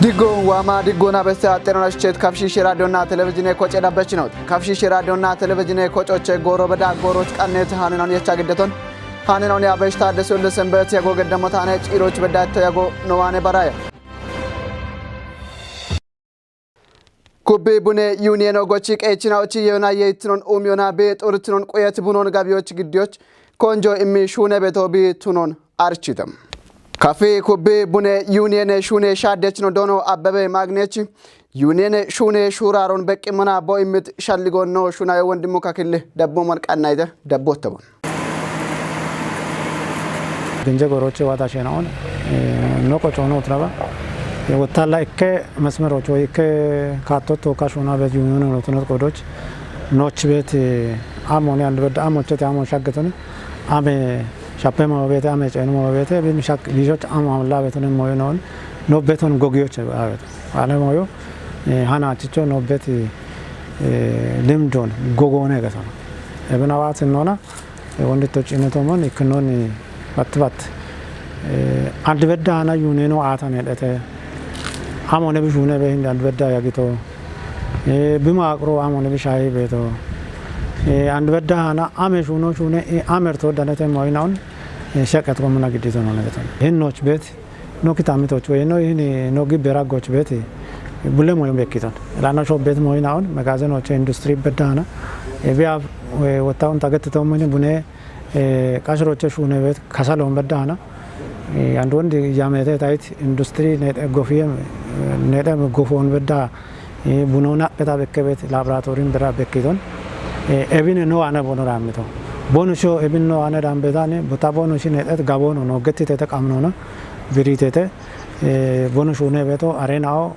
Digo wama digona besa ternash chet kafshi radioና ቴሌቪዥን ኮጭ ዳበች ነው kafshi radioና ቴሌቪዥን ኮጮች ጎሮ በዳ ጎሮች ቀነት ሃነናን የቻገደቶን ሃነናን ያበሽታ ደሰለ ሰንበት ያጎገደሞታነ ጪሮች በዳተ ያጎ ነዋኔ በራያ ኩቤ ቡኔ ዩኒየን ኦጎቺ ቀይቺናውቺ የና የትኖን ኡሚዮና በጦርትኖን ቆየት ቡኖን ጋቢዎች ግዲዎች ኮንጆ ኢሚሹነ ቤቶቢ ቱኖን አርቺተም Cafe Kobe Bune Union Shune Shadech no dono Ababe Magnechi Union Shune Shuraron Bekimana Boymit Shaligo no Shuna Wandimukakille, the Bomark and neither the Botabon. Dinjagoroche Watashanon, no Cochono Trava, Yotala Ke Masmerocho, Kato Kashuna Union Rotono Kodoch, Nochbet Ammonia and Amochet Amo Shagaton, Ame. Shapema bete ame cheno bete bin shak bijot amla betone moyonon no beton gogioche avet ale moyo hana chicho no beti limdon gogone gasana ebena wat nona wondito chinetomon iknon batbat adbedda ana yuneno atane dete amone bishune be hinda adbedda yagito bima akro amone bishayi beto and wedda ana ameshuno shune amerto danete moynaun shaqat gomna gidito no negatan hennoch bet no kitamitoch we no ini no giberagoch bet bulle moyo bekiton lana sho bet moynaun magazinoch industry bedana ebia wataun tagatto moyne bune qashroche shune bet kasalon bedana and wond yamete tait industry net gofiem net gofon bedda bunona beta bekebet laboratory bera bekiton Ebine no ana bonoramito bonusho ebino ana dambedane botabono shinet gabono no getite te kamnona viritete bonusho ne beto arenao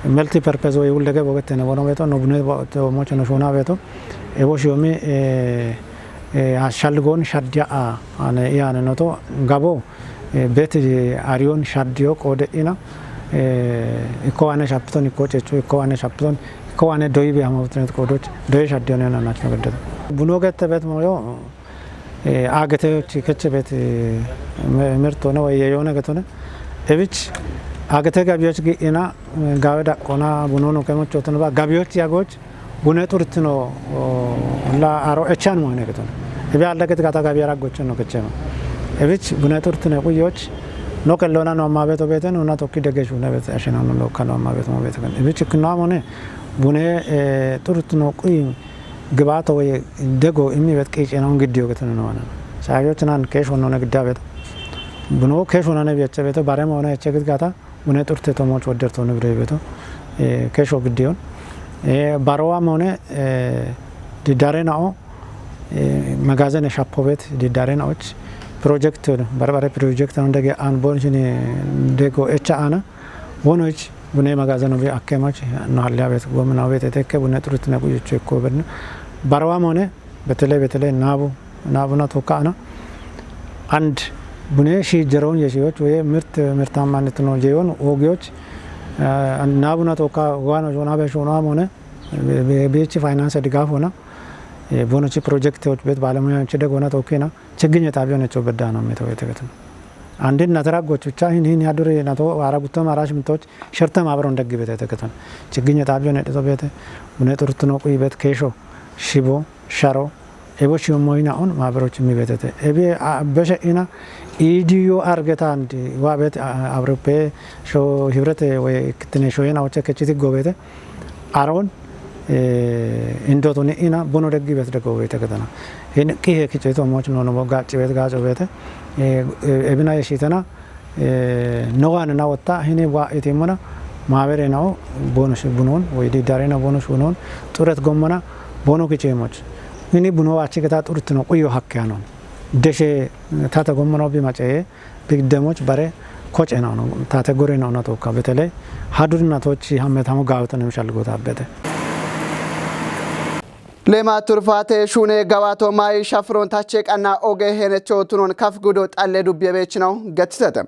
multi purpose way ullege bogetene bono beto no bune to mocho no shona beto eboshomi ashalgon shadya ana yana noto gabo beti arion shadyo kode ina iko ana shapton iko checho iko ana shapton Koane doibe amotnet kodoch doish addione na nacho gedde bunoget bet moyo agete chikeche bet merto no yeyone getone evich agete gabioch gi ina gaweda kona bunono kemochotno ba gabioch yagoch bune turtno la aro echan mo ne getone ebi allaget gata gabiara gocho no kechema evich bune turtno kuyoch no kellona no mabeto beten una tokki degeshu ne bet ashena no lokano mabeto mo bet evich kna mo ne Bune turutno kui gabato way dego imi bet kechenon gidiyo getno no ana sayochnan kesho no negdabet buno kesho no ne biache beto bare mo na echegit gata bune turte to moch woderto no beto kesho gidiyon barwa mo ne di darenao magazine shapobet di darenaoch project bare project no dege an bonjini dego echa ana bonoch bune magazano be akemach no halya bet gomna bet teke bune turut ne kuyicho ekobern barwa mone betele nabuna tokana and bune shi jeron yeshiyoch we mirtamanit no jeyon ogyoch and nabuna toka wano jona be shona mone bechi finance digaf hona bonochi project bet balamoyan chede gona tokena chegnya tabione chobedana meto beteketan አንድን ናተራጎች ብቻ ይህን ያዱር ናቶ አራጉቶ ማራሽ ምቶች ሸርተም አብረው እንደግበት ተከተን ችግኝ ጣቢዮ ነጥቶ ቤተ ኡነጥርት ነው ቆይበት ከሾ ሽቦ ሻሮ ኤቦች ሞይናውን ማብሮች የሚበተተ ኤቢ በሸኢና ኢዲዮ አርገታ አንድ ዋበት አውሮፓ ሾ ህብረት ወይ ክትነ ሾይናዎች ከቺቲ ጎበተ አሮን እንዶቶኔ ኢና ቦኖ ደግበት ደጎበተ ተከተና ይህን ከሄ ከጨቶ ሞች ነው ነው ጋጭ ቤት ጋጭ ቤተ ebina yeshitana nowana wata hine wa etemona maabere naw bonus bunon ወይ ዲዳሬና bonus bunon ጥረት ጎመና ቦኖ ከጨሞች hine buno አቺ ከታ ጥርት ነው ቆዮ ሀክ ያኖ ደሼ ታተ ጎመናው ቢማጨ ቢግደሞች ባሬ ኮጨና ነው ታተ ጎሬ ነው ናቶ በተለይ ሀዱርናቶች ሀመታሙ ጋውተን ምሻልጎታበተ Lema turfate shune gawato mai shafron tachek anna oge henecho tunon kafgudo talle dubye bechino gatsete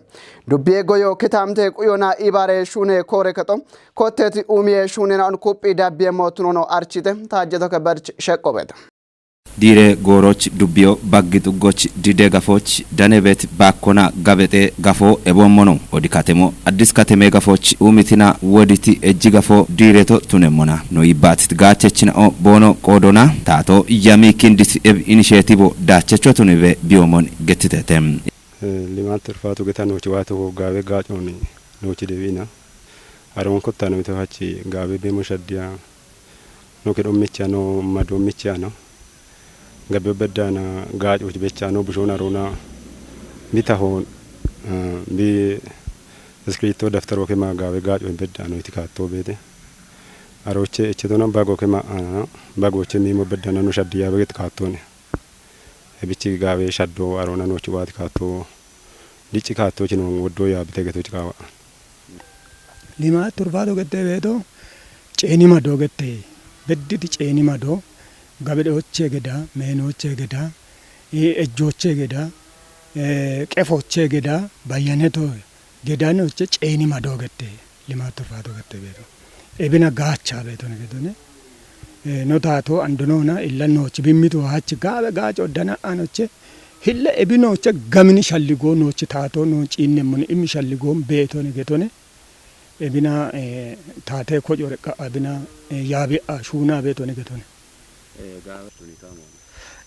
dubye goyo kitamte kuyona ibare shune kore katom kotet umie shune na on kupi dabye motuno archite tajeto ke barch shekobet ዲሬ ጎሮች ዱቢዮ ባግጡጎች ዲዴ ጋፎች ዳኔቤት ባኮና ጋበጤ ጋፎ ኤቦሞኖ ኦዲካቴሞ አዲስ ካቴሜ ጋፎች ኡሚቲና ወዲቲ እጅ ጋፎ ዲሬቶ ቱኔሞና ኖይባት ጋቸችናኦ ቦኖ ቆዶና ታቶ ያሚኪንዲስ ኤብ ኢኒሼቲቭ ዳቸቾ ቱኔቤ ቢዮሞን ገትተተም limaat turfaatu geta nooti waa tokko gaabee gaacooni nooti deebiina haroon kottaa namni tokkachi gaabee beemo shaddiyaa no kedhoo michaa no madoo michaa no gabbee beddaana gaacooti bechaa no bushoon haroona bita hoon bi iskiriitoo daftaroo kemaa gaabee gaacoo beddaa nooti kaattoo beete haroochee echetoona bagoo kemaa bagoochee miimo beddaana no shaddiyaa beet kaattooni ebichi gaabee shaddoo haroona nooti waati kaattoo dichi kaattoo chino woddoo yaabite geto chikawa limaat turfaatu gette beeto ceeni madoo gette bedditi ceeni madoo gabedhoochee geda meenoochee geda ejjoochee geda qefoochee geda bayyanetoo gedaanoche ceeni madoo gette limaat turfaatu gette beeto ebina gaachaa beeto ne getone no taatoo andonoona illannoochi bimmitu hachi gaabe gaacoo dana anoche hilla ebinoche gamini shalligoo noochi taatoo noo ciinnemmono immi shalligoo beetone getone ebina taatee kojore abina yaabi shuuna beetone getone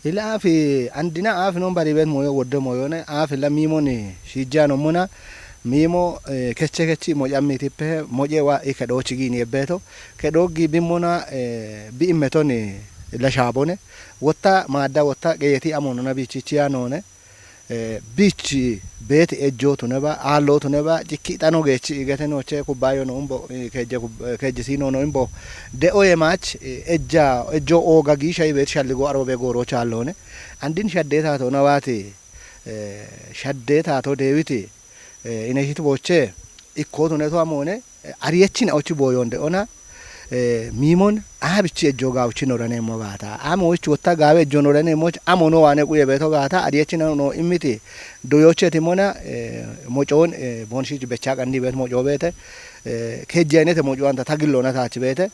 ila afi andina afi non bari bet moyo wodde moyone afi la mimone shijano muna mimo kechi moyammi tippe moje wa ikedo chigini ebeto kedo gibimona bi immetone la shabone wotta maada wotta geyeti amono na bichichianone bichi bet ejjoto neba alloto neba jikitano gechi igatenoche kubayo no umbo keje sino no imbo de oye match ejjo oga gisha ibet shalligo arobe goro challone andin shaddeta to nawati shaddeta to dewiti inehiti boche ikkoto neto amone ariyechina ochi boyonde ona mimon abichi ejjo gawchi norane mo gata amo ochi wotta gawe ejjo norane mo amono wane kuye beto gata ariyechina no imiti doyoche timona mojon bonshi becha gandi bet mojo bete kejjenete mojo anta tagillona tachi bete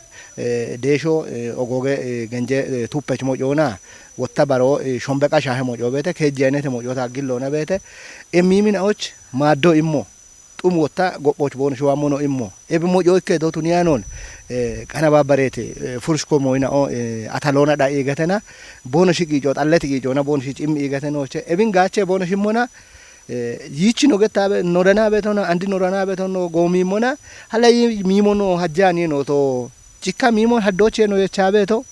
desho ogoge genje tuppech mojona wotta baro shombeqa shahe mojo bete kejjenete mojo tagillona bete emimina och maaddo immo tum wotta gobboch bon sho amono immo ebi mojo ikkedo tuniyanon kana babarete furshko moyna o atalona da igatena bono shigi jot alleti gi jona bono shi immi igatenoche ebin gache bono shimona yichi no getabe norana betono andi norana betono gomi mona hala mimono hajjani no to cikka mimo haddoche no yechabeto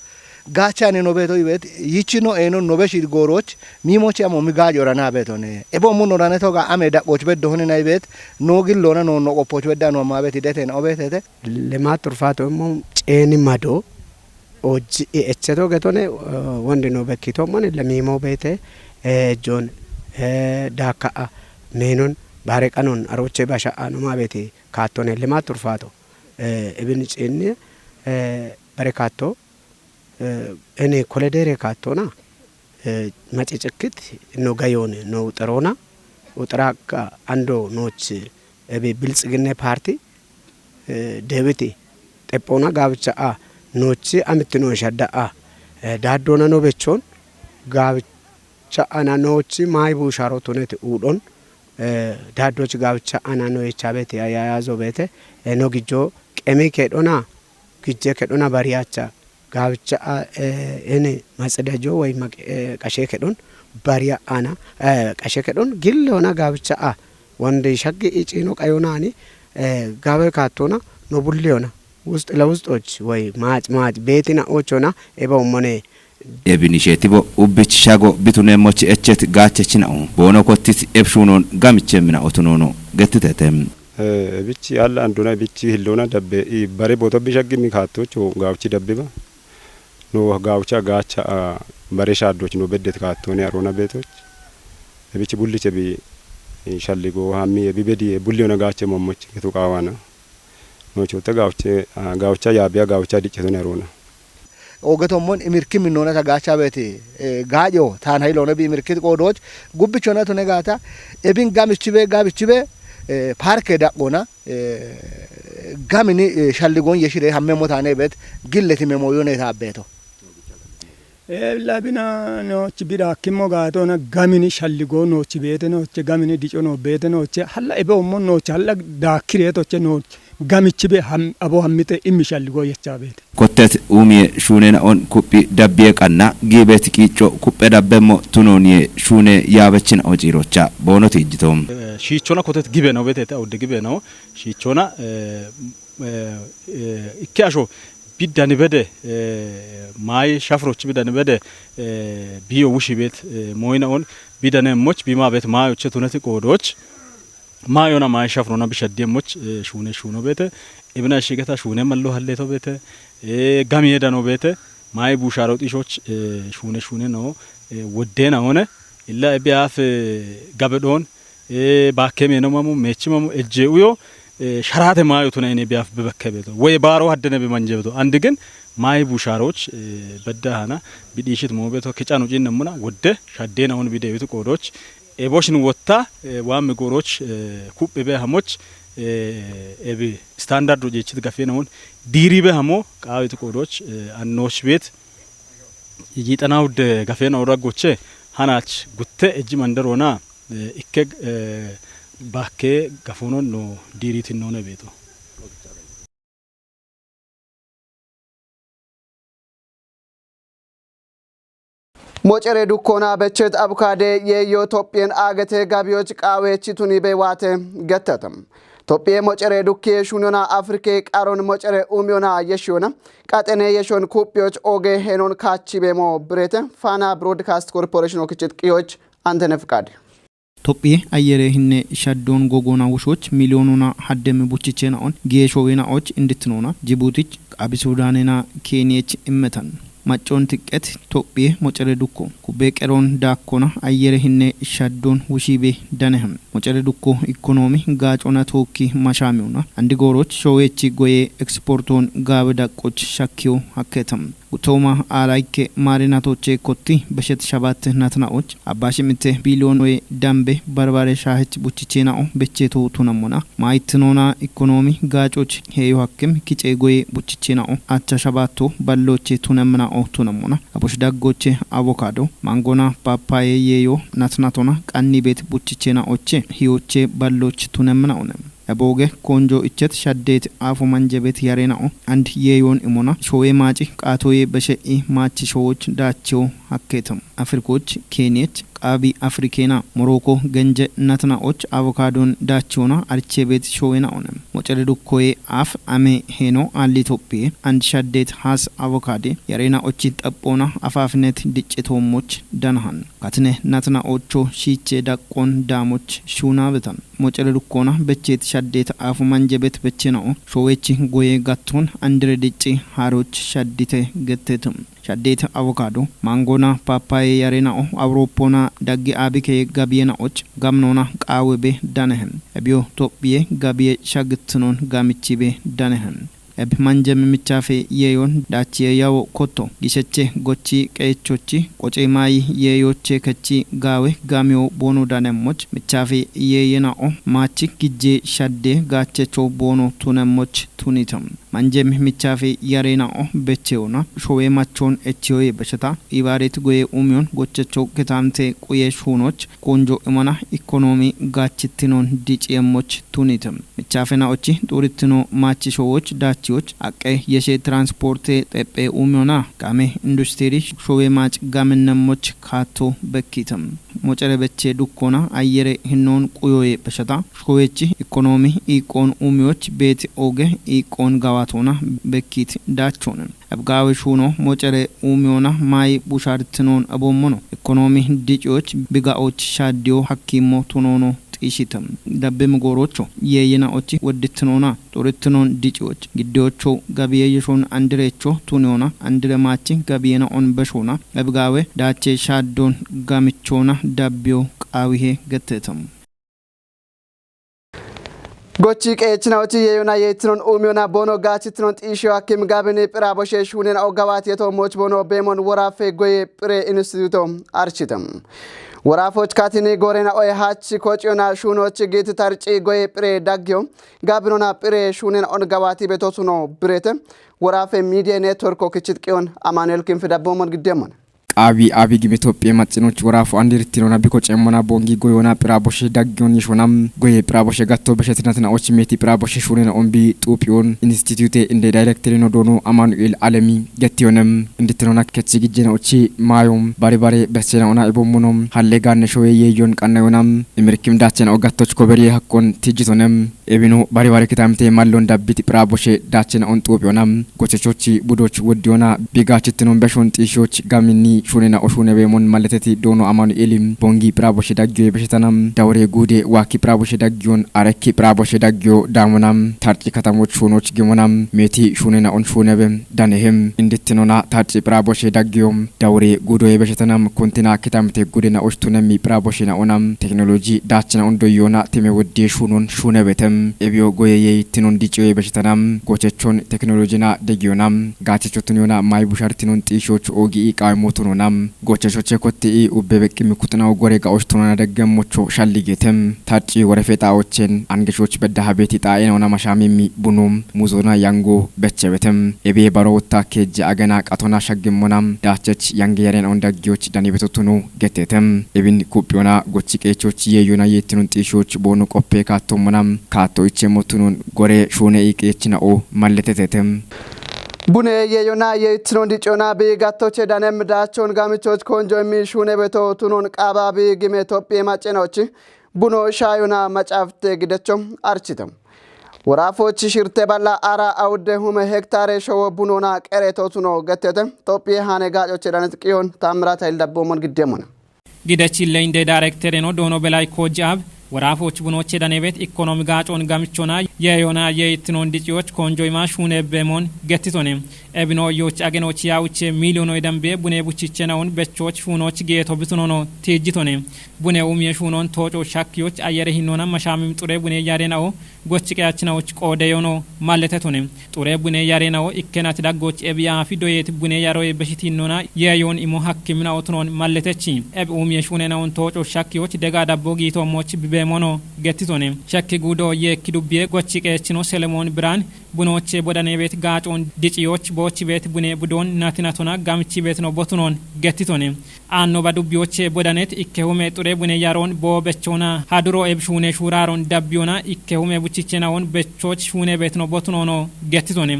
gaachane no beto ibet yichi no eno no beshi goroch mimochi amo migajo rana betone ebo mo norana to ga ame da boch beddo hone na ibet no gillona no no qopoch bedda no ma beti deten obetete limaat turfaatu mo ceeni mado oji echeto getone wonde no bekkito mon lamimo bete jon daka menon bare kanon aroche basha no ma beti kattone limaat turfaatu ebin ceeni bare katto ene koledere kattona macicekit no gayone no utrona utraka ando noch ebe bilጽግና ፓርቲ ደብቲ ጠጶና ጋብቻ ኖች አምትኖ ሸዳ ዳዶና ነው በቾን ጋብቻ አና ኖች ማይቡ ሻሮቶነት ኡዶን ዳዶች ጋብቻ አና ነው የቻቤት ያያዞ ቤተ ነው ግጆ ቀሜ ከዶና ግጄ ከዶና ባሪያቻ ጋብቻ እኔ ማጽዳጆ ወይ ቀሼ ከዶን ባሪያ አና ቀሼ ከዶን ግል ሆና ጋብቻ ወንደ ሸግ ኢጪኖ ቀዮናኒ ጋበ ካቶና ነው ቡሊዮና ውስጥ ለውስጦች ወይ ማጭ ቤቲና ኦቾና ኤባው ሞኔ ኤቢኒሼቲቭ ኡብች ሻጎ ቢቱኔሞች እቸት ጋቸችናው ቦኖ ኮቲስ ኤብሹኖን ጋምቼምና ኦቱኖኖ ገትተተም bichi alla anduna bichi hillona dabbe bare boto bishag mi kaattoch gaawchi dabbe ba no gaawcha gaacha bare shaddoch no beddet kaattoni arona betoch bichi bulliche bi shalligo hammi bi bedi bulliyona gaache mommoch ketu qawana no chota gaawcha yaabiya gaawcha dichetoni arona ogetomon imirki minona ta gaacha beti gaajo tan haylona bi imirki qodoch gubbichona tone gaata ebin gamichibe parke daqona gamini shalligon yeshire hamme motane bet gilleti memoyone tabeto labina nochi bida kimmo gato na gamini shalligo nochi bete nochi gamini dicho no bete nochi halla ebe ommo nochi halla dakire toche no gamichi be abo hammite immi shalligo yecha bete kottet umie shunena on kuppi dabbe qanna gibet qicho kuppe dabbemo tunoniye shune yabechin ojirocha bonoti jitom shichona kotet gibe no bete awde gibe no shichona ikkasho bidani bede may shafroch bidani bede biyo wushi bet moyna on bidane moch bima bet mayo chetunati qodoch mayona may shafrona bishadde moch shuno bete ibna shigata shune mallo halleto bete gamiyeda no bete may busharo tishoch shune no wodena one illa biaf gabedon baakeme no mamu mechimamu ejeuyo sharate mayo tunayne biaf bebekebeto ወይ ባሮ አደነ በመንጀበቶ አንድ ግን ማይ ቡሻሮች በዳሃና ቢዲሽት ሞቤቶ ከጫኑ ጂን ነሙና ወደ ሻዴናውን ቢደዩት ቆዶች ኤቦሽን ወጣ ዋም ጎሮች ኩብ በሃሞች ኤቢ ስታንዳርድ ሮጀችት ጋፌናውን ዲሪ በሃሞ ቃዊት ቆዶች አኖች ቤት ይጠናው ደ ጋፌናው ረጎቼ ሃናች ጉተ እጅ መንደሮና ኢከግ ባኬ ጋፎኖ ነው ዲሪት ነው ነቤቶ ሞጨሬ ዱኮና በቸት አብካዴ የኢትዮጵያን አገቴ ጋቢዎች ቃዌች ቱኒ በዋተ ገተተም ቶፒየ ሞጨሬ ዱኬ ሹኖና አፍሪኬ ቃሮን ሞጨሬ ኡሚዮና የሽዮና ቃጠኔ የሾን ኩፒዎች ኦጌ ሄኖን ካቺ በሞ ብሬተ ፋና ብሮድካስት ኮርፖሬሽን ኦክችት ቂዮች አንተነ ፍቃድ ቶፒየ አየሬ ህነ ሻዶን ጎጎና ውሾች ሚሊዮኑና ሀደም ቡችቼናውን ጌሾዌናዎች እንድትኖና ጅቡቲች አቢ ሱዳንና ኬንያች እመተን ማጮን ትቀት ቶፒየ ሞጨሬ ዱኮ ኩቤ ቀሮን ዳኮና አየሬ ህነ ሻዶን ውሺቤ ዳነህም ሞጨሬ ዱኮ ኢኮኖሚ ጋጮና ቶኪ ማሻሚውና አንዲ ጎሮች ሾዌቺ ጎዬ ኤክስፖርቶን ጋበዳቆች ሻኪው ሀከተም ጉቶማ አላይኬ ማሪናቶቼ ኮቲ በሸት ሸባት ናትናዎች አባሽምቴ ቢሊዮን ወይ ዳምቤ በርባሬ ሻህች ቡችቼናኦ በቼቶ ቱነሙና ማይትኖና ኢኮኖሚ ጋጮች ሄዩ ሀክም ኪጬ ጎዬ ቡችቼናኦ አቻ ሸባቶ ባሎቼ ቱነምናኦ ቱነሙና አቦሽ ዳጎቼ አቮካዶ ማንጎና ፓፓዬ የዮ ናትናቶና ቃኒ ቤት ቡችቼናኦቼ ሂዮቼ ባሎች ቱነምናኦ ነው አቦጌ ኮንጆ እቸት ሻዴት አፉ መንጀቤት ያሬናኦ አንድ የዮን ኢሞና ሾዌ ማጪ ቃቶዬ በሸኢ ማቺ ሾዎች ዳቸው ሀከተም አፍሪኮች ኬንያች ቃቢ አፍሪኬና ሞሮኮ ገንጀ ናትናዎች አቮካዶን ዳቸውና አርቼ ቤት ሾዌና ኦነ ሞጨሬ ዱኮዬ አፍ አሜ ሄኖ አሊ ኢትዮጵያ አንድ ሻዴት ሃስ አቮካዴ ያሬናዎች ጠጶና አፋፍነት ድጭቶሞች ዳንሃን ካትነ ናትናዎቾ ሺቼ ዳቆን ዳሞች ሹና በተም ሞጨሬ ዱኮና በቼት ሻዴት አፉ መንጀቤት በቼናኦ ሾዌቺ ጎዬ ጋቶን አንድረ ድጭ ሃሮች ሻዲተ ገተተም ሻዴት አቮካዶ ማንጎና ፓፓዬ ያሬናኦ አውሮፖና ዳጊ አቢኬ ጋቢየናዎች ጋምኖና ቃዌቤ ዳነህም አቢዮ ቶፒየ ጋቢየ ሻግትኖን ጋሚቺቤ ዳነህም አብ ማንጀም ምቻፌ የዮን ዳቺየ ያው ኮቶ ጊሸቼ ጎቺ ቀይቾቺ ቆጬ ማይ የዮቼ ከቺ ጋዌ ጋሚዮ ቦኖ ዳነሞች ምቻፌ የየናኦ ማቺ ጊጄ ሻዴ ጋቸቾ ቦኖ ቱነሞች ቱኒተም ማንጀም ምቻፌ ያሬናኦ በቼውና ሾዌ ማቾን ኤቺዮዬ በሸታ ኢባሬት ጎዬ ኡሚዮን ጎቸቾ ከታምቴ ቁዬ ሹኖች ቆንጆ እማና ኢኮኖሚ ጋችትኖን ዲጪየሞች ቱኒተም ምቻፌናዎቺ ጡሪትኖ ማቺ ሾዎች ዳቺዎች አቀ የሼ ትራንስፖርት ጤጴ ኡሚዮና ጋሜ ኢንዱስትሪ ሾዌ ማጭ ጋምነሞች ካቶ በኪተም ሞጨሬ በቼ ዱኮና አየሬ ህኖን ቁዮዬ በሸታ ሾዌቺ ኢኮኖሚ ኢቆን ኡሚዮች ቤት ኦጌ ኢቆን ጋዋቶና በኪት ዳቾን አብጋዌ ሹኖ ሞጨሬ ኡሚዮና ማይ ቡሻርትኖን አቦሞኖ ኢኮኖሚ ዲጪዎች ቢጋዎች ሻዲዮ ሐኪሞ ቱኖኖ ጢሽተም ዳበም ጎሮቾ የየናኦቺ ወድትኖና ጦርትኖን ዲጪዎች ግዴዎቾ ጋቢየየሾን አንድሬቾ ቱኖና አንድረማቺ ጋቢየና ኦን በሾና አብጋዌ ዳቼ ሻዶን ጋምቾና ዳቢዮ ቃዊሄ ገተተም ጎቺ ቀየችናውቲ የዩና የትኖን ኡሚዮና ቦኖ ጋችትኖን ጢሽዮ ሐኪም ጋብኔ ጵራቦሼ ሹኔና ኦጋባት የቶሞች ቦኖ ቤሞን ወራፌ ጎዬ ጵሬ ኢንስቲትዩቶ አርቺተም ወራፎች ካቲኒ ጎሬና ኦይ ሃች ኮጪዮና ሹኖች ጌት ታርጪ ጎዬ ጵሬ ዳጊዮ ጋብኖና ጵሬ ሹኔና ኦን ጋባቲ ቤቶሱኖ ብሬተ ወራፌ ሚዲያ ኔትወርክ ኦክችት ቂዮን አማኑኤል ክንፍ ዳቦሞን ግደሞን ቃቢ አቢግም ኢትዮጵያ ማጽኖች ወራፉ አንዲርቲኖና ቢኮ ጨሞና ቦንጊ ጎዮና ፕራቦሽ ዳጊዮን ይሾናም ጎይ ፕራቦሽ ጋቶ በሸትነትና ኦች ሜቲ ፕራቦሽ ሹኔና ኦምቢ ጡፒዮን ኢንስቲትዩት እንደ ዳይሬክተር ነው ዶኖ አማኑኤል አለሚ ገቲዮንም እንድትኖና ከጽግጅና ኦቺ ማዮም ባሪባሪ በሰናውና ኢቦሙኖም ሀሌጋነ ሾዬ የዮን ቀናዮናም እምርኪም ዳቸና ኦጋቶች ኮበሪ ሀኮን ትጅቶንም ኤቢኖ ባሪባሪ ከታምቴ ማሎን ዳቢት ፕራቦሽ ዳቸና ኦን ጡፒዮናም ጎቸቾች ቡዶች ወዲዮና ቢጋችትኖም በሾን ጢሾች ጋሚኒ ሹኔና ኦሹኔ በሞን ማለተቲ ዶኖ አማኑኤልም ቦንጊ ፕራቦሽ ዳጊዮ በሸታናም ዳውሬ ጉዴ ዋኪ ፕራቦሽ ዳጊዮን አረኪ ፕራቦሽ ዳጊዮ ዳሙናም ታርጪ ከተሞች ሹኖች ግሞናም ሜቲ ሹኔና ኦን ሹኔበ ዳነህም እንድትኖና ታርጪ ፕራቦሽ ዳጊዮም ዳውሬ ጉዶ በሸታናም ኮንቲና ከታምቴ ጉዴና ኦሽቱነሚ ፕራቦሽና ኦናም ቴክኖሎጂ ዳችና ኦንዶዮና ተመወዴ ሹኖን ሹኔበተም ኤቢዮ ጎየየ ትኖን ዲጪዮ በሸታናም ጎቸቾን ቴክኖሎጂና ደጊዮናም ጋቸቾቱኒዮና ማይቡሻርቲኖን ጢሾች ኦጊ ቃይሞቱ ናም ጎቸቾቼ ኮቲ ኡበበቂ ምኩጥናው ጎሬጋ ኦሽቱና ደገሞቾ ሻሊጌተም ታጪ ወረፌጣዎችን አንገሾች በዳሃ ቤት ጣኤናውና ማሻሚሚ ቡኑም ሙዞና ያንጎ በቸበተም ኤቤ ባሮውታ ከጅ አገና ቃቶና ሸግሞናም ዳቸች ያንገ ያሬን ኦንዳጊዎች ዳኒ በተቱኑ ገተተም ኤቢን ኩጵዮና ጎቺቄቾች የዩና የትኑን ጢሾች ቦኑ ቆፔ ካቶሞናም ካቶ ይቸሞቱኑን ጎሬ ሹኔ ኢቄችናኦ ማለተተተም ቡኔ የዮና የኢትኖን ዲጮና ቢጋቶች ዳነም ዳቸውን ጋምቾች ኮንጆ የሚሹኔ ቤቶ ቱኖን ቃባቢ ግሜ ኢትዮጵያ ማጨናዎች ቡኖ ሻዩና መጫፍቴ ግደቸው አርችተም ወራፎች ሽርቴ ባላ አራ አውደ ሁመ ሄክታሬ ሾው ቡኖና ቀሬቶ ቱኖ ገተተ ኢትዮጵያ ሃኔ ጋጮች ዳነት ቂዮን ታምራት አይልዳቦሞን ግደሞን ጊደች ለኢንደ ዳይሬክተር ነው ዶኖ በላይ ኮጃብ ወራፎች ቡኖች ዳኔቤት ኢኮኖሚ ጋጮን ጋምቾና የዮና የኢትኖን ዲጪዎች ኮንጆይማ ሹኔ በሞን ገትቶኔ ኤብኖዮች አገኖች ያውቼ ሚሊዮኖ ደምቤ ቡኔ ቡቺቸናውን በቾች ፉኖች ጌቶ ብትኖኖ ትጅቶኔ ቡኔውም የሹኖን ቶጮ ሻኪዎች አየረ ሂኖና መሻሚም ጡሬ ቡኔ ያሬናው ጎችቀያችናዎች ቆደዮኖ ማለተቶኔ ጡሬ ቡኔ ያሬናው ኢከናት ዳጎች ኤቢያ ፊዶየት ቡኔ ያሮይ በሽቲኖና የዮን ኢሞ ሐኪምና ኦትኖን ማለተቺ ኤብኡም የሹኔናውን ቶጮ ሻኪዎች ደጋ ዳቦ ጊቶሞች በሞኖ ገትቶኔ ሻኪ ጉዶ የኪዱቤ ጎችቀያችኖ ሰለሞን ብራን ቡኖቼ ቦዳኔ ቤት ጋጮን ዲጪዎች ቦች ቤት ቡኔ ቡዶን ናቲናቶና ጋምቺ ቤት ነው ቦቱኖን ገትቶኔ አኖ ባዱቢዎቼ ቦዳኔት ኢከሁሜ ጡሬ ቡኔ ያሮን ቦበቾና ሃድሮ ኤብሹኔ ሹራሮን ዳቢዮና ኢከሁሜ ቡቺቸናውን በቾች ሹኔ ቤት ነው ቦቱኖ ገትቶኔ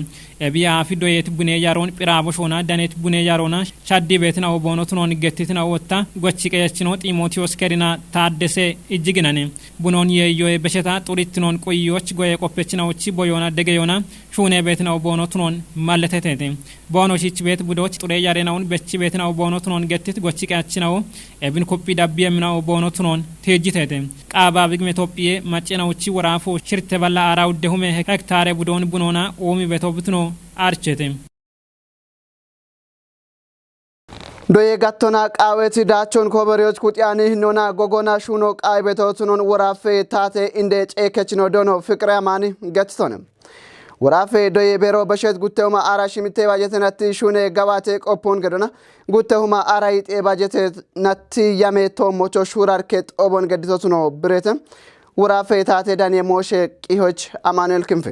ኤቢያ ፊዶየት ቡኔ ያሮን ጲራቦሾና ዳኔት ቡኔ ያሮና ሻዲ ቤት ነው ቦኖቱኖን ገትትና ወጣ ጎችቀያችኖ ጢሞቴዎስ ከሪና ታደሰ እጅግናኔ ቡኖን የዮይ በሸታ ጡሪትኖን ቆዮች ጎየ ቆፔችናዎች ቦዮና ደገዮና ሹኔ ቤት ነው ቦኖቱኖን ማለተተቴ ቦኖሺች ቤት ቡዶች ጡሬ ያሬናውን በቺ ቤት ነው ቦኖቱኖን ገትት ጎችቀያችናው ኤብን ኮፒ ዳቢየም ነው ቦኖቱኖን ተጅተቴ ቃባ ቢግም ኢትዮጵያ ማጨናዎች ወራፎ ሽርተ ባላ አራው ደሁሜ ሄክታሬ ቡዶን ቡኖና ኦሚ ቤቶብትኖ አርቸቴ ዶዬ ጋቶና ቃዌት ዳቾን ኮበሪዎች ኩጥያኒ ኖና ጎጎና ሹኖ ቃይ ቤቶቱኖን ወራፌ ታቴ እንደ ጨከችኖ ዶኖ ፍቅራ ማኒ ገትቶንም ወራፌ ዶዬ ቤሮ በሸት ጉተውማ አራሽ ሚቴ ባጀት ነቲ ሹኔ ገባቴ ቆፖን ገዶና ጉተውማ አራይጤ ባጀት ነቲ ያሜ ቶሞቾ ሹራር ከ ጦቦን ገድቶቱኖ ብሬተም ወራፌ ታቴ ዳን የሞሼ ቂሆች አማኑኤል ክንፌ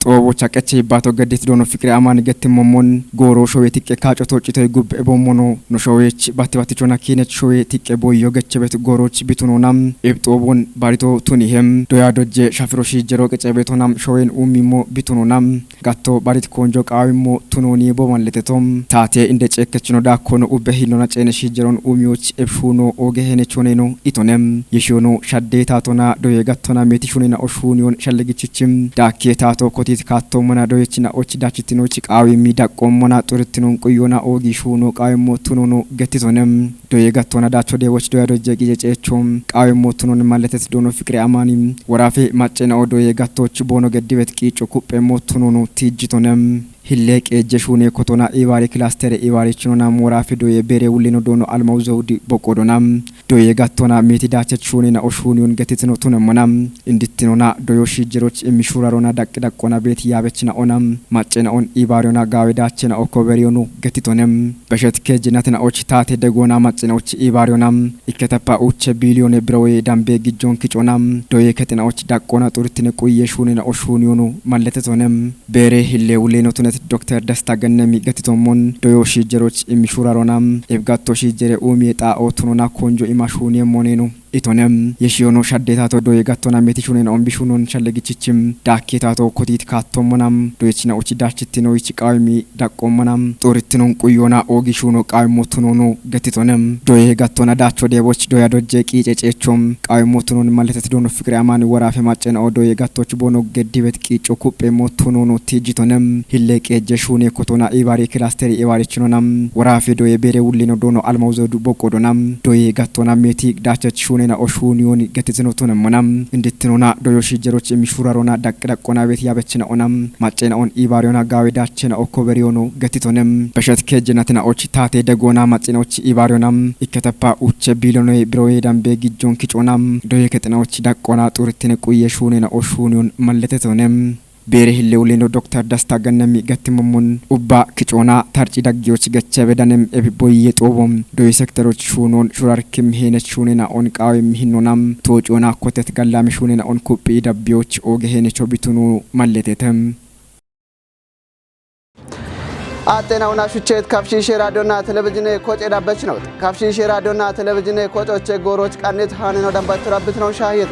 ጦቦች አቀቼ ባቶ ገዴት ዶኖ ፍቅሪ አማን ገትሞሞን ጎሮ ሾዌ ቲቄ ካጮ ቶጭቶ ጉብ ኤቦሞኖ ኖ ሾዌች ባትባትቾና ኪነች ሾዌ ቲቄ ቦዮ ገቸበት ጎሮች ቢቱኖናም ኤብጦቦን ባሪቶ ቱኒሄም ዶያዶጀ ሻፍሮሺ ጀሮ ቀጨ ቤቶናም ሾዌን ኡሚሞ ቢቱኖናም ጋቶ ባሪት ኮንጆ ቃዊሞ ቱኖኒ ቦማለተቶም ታቴ እንደ ጨከችኖ ዳኮኖ ኡበሂኖና ጨነሺ ጀሮን ኡሚዎች ኤብሹኖ ኦገሄነቾኔኖ ኢቶኔም የሾኖ ሻዴ ታቶና ዶየ ጋቶና ሜቲሹኔና ኦሹኒዮን ሸለግችችም ዳኬ ታቶ ኮቲ ካቶ ሞናዶችና ኦች ዳችቲኖች ቃዊ ሚዳቆ ሞና ጡርትኑን ቆዮና ኦጊ ሹኖ ቃዊ ሞቱኖ ገትቶነም ዶየ ጋቶና ዳቾ ደዎች ዶያዶጀ ጊጀጨቾም ቃዊ ሞቱኖን ማለተት ዶኖ ፍቅሪ አማኒም ወራፌ ማጨና ዶየ ጋቶች ቦኖ ገድበት ቂጮ ኩጴ ሞቱኖ ትጅቶነም ሂሌቅ የጀሹኔ ኮቶና ኢባሪ ክላስተር ኢባሪ ችኖና ሞራፊ ዶየ ቤሬ ውሊኖ ዶኖ አልማውዘው ቦቆዶናም ዶየ ጋቶና ሜቲዳቸት ሹኔና ኦሹኒዮን ገትትኖ ቱነሞናም እንድትኖና ዶዮሺ ጀሮች የሚሹራሮና ዳቅዳቆና ቤት ያበችና ኦናም ማጨና ኦን ኢባሪዮና ጋዌዳቸና ኦኮበሪዮኑ ገትቶነም በሸት ከጅናትና ኦች ታቴ ደጎና ማጨናዎች ኢባሪዮናም ኢከተፓ ኡቸ ቢሊዮን ብሮዌ ዳምቤ ግጆን ኪጮናም ዶየ ከጥናዎች ዳቆና ጡርትነ ቆየ ሹኔና ኦሹኒዮኑ ማለተቶነም ቤሬ ሂሌ ውሊኖ ቱነት ዶክተር ደስታ ገነሚ ገቲቶሞን ዶዮ ሺጀሮች ኢሚሹራሮናም ኤብጋቶ ሺጀሬ ኡሚ ጣኦ ቱኖና ኮንጆ ኢማሹኒ ሞኔኑ ኢቶነም የሺዮኖ ሻዴታቶ ዶየ ጋቶና ሜቲሹኔን ኦምቢሹኖን ሸለጊችችም ዳኬታቶ ኮቲት ካቶሞናም ዶየችና ኦቺ ዳችቲኖ ይችቃውሚ ዳቆሞናም ጦርትኖን ቁዮና ኦጊሹኖ ቃይሞቱኖኑ ገቲቶነም ዶየ ጋቶና ዳቾ ዴቦች ዶያ ዶጀ ቂጨጨቾም ቃይሞቱኖን ማለተት ዶኖ ፍቅሪ አማን ወራፈ ማጨና ዶየ ጋቶች ቦኖ ገዲበት ቂጮ ኩጴ ሞቱኖኑ ቲጂቶነም ሂሌቄ ጀሹኔ ኮቶና ኢባሪ ክላስተሪ ኢባሪችኖናም ወራፈ ዶየ ቤሬ ውሊኖ ዶኖ አልማውዘዱ ቦቆዶናም ዶየ ጋቶና ሜቲ ዳቸች ሹኔና ኦሹኒዮን ገትዝኖቱን መናም እንድትኖና ዶዮ ሺጀሮች የሚሹራሮና ዳቅዳቆና ቤት ያበችና ኦናም ማጨናውን ኢባሪዮና ጋዌዳችና ኦኮበሪዮኑ ገትቶንም በሸት ከጀናትና ኦች ታቴ ደጎና ማጨናዎች ኢባሪዮናም ኢከተፓ ኡቸ ቢሎኖ ብሮዬ ዳምቤ ጊጆን ኪጮናም ዶየ ከጥናዎች ዳቆና ጡርትነ ቁየ ሹኔና ኦሹኒዮን መለተቶንም ቤሬ ሂሌውሌኖ ዶክተር ደስታ ገነሚ ገትሙሙን ኡባ ክጮና ታርጪ ዳጊዎች ገቸ በዳንም ኤቢቦዬ ጦቦም ዶይ ሴክተሮች ሹኖን ሹራርክም ሄነች ሹኔና ኦን ቃዊም ሂኖናም ቶጮና ኮተት ጋላሚ ሹኔና ኦን ኩጲ ዳቢዎች ኦገ ሄነቾ ቢቱኑ ማለቴተም አጤናውና ሹቼት ካፍሺሽ ራዲዮና ቴሌቪዥን ኮጬ ዳበች ነው ካፍሺሽ ራዲዮና ቴሌቪዥን ኮጮች ጎሮች ቃኔት ሃነኖ ዳምባትራብት ነው ሻሂቶ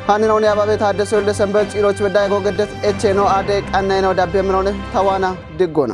ሃነኖን ያባቤት አደሰው ለሰንበት ጺሮች በዳይ ጎገደት ኤቼ ነው አደ ቃናይ ነው ዳቤ ምነው ተዋና ድጎና